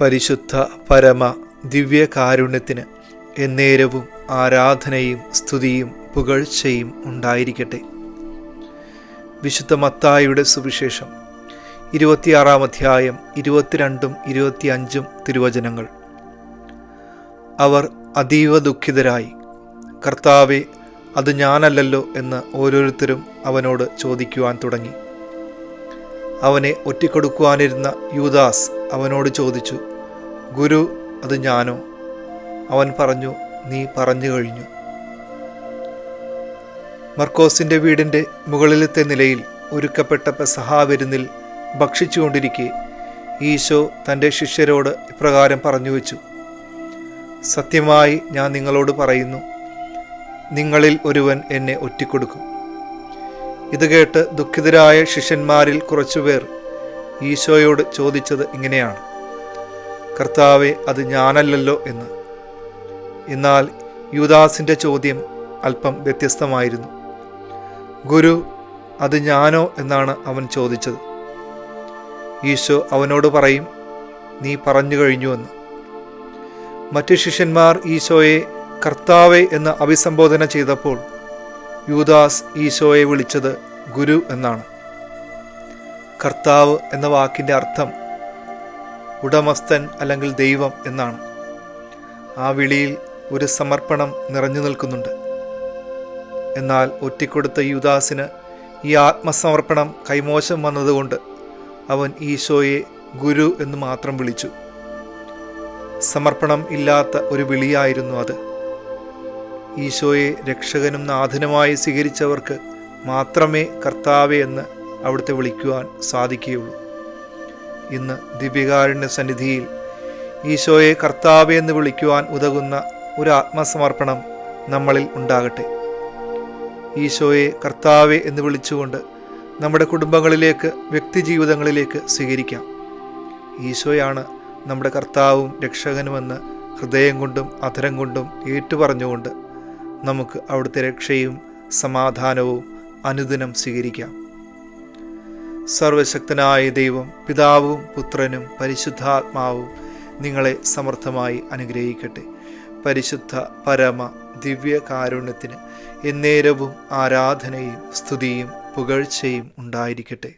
പരിശുദ്ധ പരമ ദിവ്യകാരുണ്യത്തിന് എന്നേരവും ആരാധനയും സ്തുതിയും പുകഴ്ചയും ഉണ്ടായിരിക്കട്ടെ. വിശുദ്ധ മത്തായിയുടെ സുവിശേഷം 26 അധ്യായം 22 25 തിരുവചനങ്ങൾ. അവർ അതീവ ദുഃഖിതരായി, കർത്താവെ, അത് ഞാനല്ലല്ലോ എന്ന് ഓരോരുത്തരും അവനോട് ചോദിക്കുവാൻ തുടങ്ങി. അവനെ ഒറ്റിക്കൊടുക്കുവാനിരുന്ന യൂദാസ് അവനോട് ചോദിച്ചു, ഗുരു, അത് ഞാനോ? അവൻ പറഞ്ഞു, നീ പറഞ്ഞു കഴിഞ്ഞു. മർക്കോസിൻ്റെ വീടിൻ്റെ മുകളിലത്തെ നിലയിൽ ഒരുക്കപ്പെട്ട പെസഹാ വിരുന്നിൽ ഭക്ഷിച്ചുകൊണ്ടിരിക്കെ ഈശോ തൻ്റെ ശിഷ്യരോട് ഇപ്രകാരം പറഞ്ഞു വെച്ചു, സത്യമായി ഞാൻ നിങ്ങളോട് പറയുന്നു, നിങ്ങളിൽ ഒരുവൻ എന്നെ ഒറ്റിക്കൊടുക്കും. ഇത് കേട്ട് ദുഃഖിതരായ ശിഷ്യന്മാരിൽ കുറച്ചുപേർ ഈശോയോട് ചോദിച്ചത് ഇങ്ങനെയാണ്, കർത്താവെ, അത് ഞാനല്ലല്ലോ എന്ന്. എന്നാൽ യൂദാസിൻ്റെ ചോദ്യം അല്പം വ്യത്യസ്തമായിരുന്നു. ഗുരു, അത് ഞാനോ എന്നാണ് അവൻ ചോദിച്ചത്. ഈശോ അവനോട് പറയും, നീ പറഞ്ഞു കഴിഞ്ഞുവെന്ന്. മറ്റു ശിഷ്യന്മാർ ഈശോയെ കർത്താവെ എന്ന് അഭിസംബോധന ചെയ്തപ്പോൾ യൂദാസ് ഈശോയെ വിളിച്ചത് ഗുരു എന്നാണ്. കർത്താവ് എന്ന വാക്കിൻ്റെ അർത്ഥം ഉടമസ്ഥൻ അല്ലെങ്കിൽ ദൈവം എന്നാണ്. ആ വിളിയിൽ ഒരു സമർപ്പണം നിറഞ്ഞു നിൽക്കുന്നുണ്ട്. എന്നാൽ ഒറ്റിക്കൊടുത്ത യൂദാസിന് ഈ ആത്മസമർപ്പണം കൈമോശം വന്നതുകൊണ്ട് അവൻ ഈശോയെ ഗുരു എന്ന് മാത്രം വിളിച്ചു. സമർപ്പണം ഇല്ലാത്ത ഒരു വിളിയായിരുന്നു അത്. ഈശോയെ രക്ഷകനും നാഥനുമായി സ്വീകരിച്ചവർക്ക് മാത്രമേ കർത്താവെ എന്ന് അവിടുത്തെ വിളിക്കുവാൻ സാധിക്കുകയുള്ളൂ. ഇന്ന് ദിവ്യകാരുണ്യ സന്നിധിയിൽ ഈശോയെ കർത്താവെ എന്ന് വിളിക്കുവാൻ ഉതകുന്ന ഒരു ആത്മസമർപ്പണം നമ്മളിൽ ഉണ്ടാകട്ടെ. ഈശോയെ കർത്താവെ എന്ന് വിളിച്ചുകൊണ്ട് നമ്മുടെ കുടുംബങ്ങളിലേക്ക്, വ്യക്തിജീവിതങ്ങളിലേക്ക് സ്വീകരിക്കാം. ഈശോയാണ് നമ്മുടെ കർത്താവും രക്ഷകനുമെന്ന് ഹൃദയം കൊണ്ടും അധരം കൊണ്ടും ഏറ്റുപറഞ്ഞുകൊണ്ട് നമുക്ക് അവിടുത്തെ രക്ഷയും സമാധാനവും അനുദിനം സ്വീകരിക്കാം. സർവശക്തനായ ദൈവം, പിതാവും പുത്രനും പരിശുദ്ധാത്മാവും നിങ്ങളെ സമർത്ഥമായി അനുഗ്രഹിക്കട്ടെ. പരിശുദ്ധ പരമ ദിവ്യകാരുണ്യത്തിന് എന്നേരവും ആരാധനയും സ്തുതിയും പുകഴ്ചയും ഉണ്ടായിരിക്കട്ടെ.